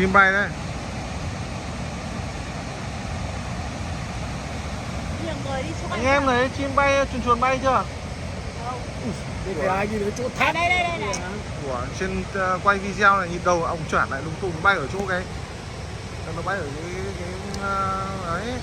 chim bay đấy. Nhiều người đi chụp Anh em thấy chim bay chuồn bay chưa? Đây là nhìn cái chỗ tháp. Đây. Của trên quay video này nhìn đầu ông chuẩn lại lung tung bay ở chỗ cái nó bay ở cái ấy.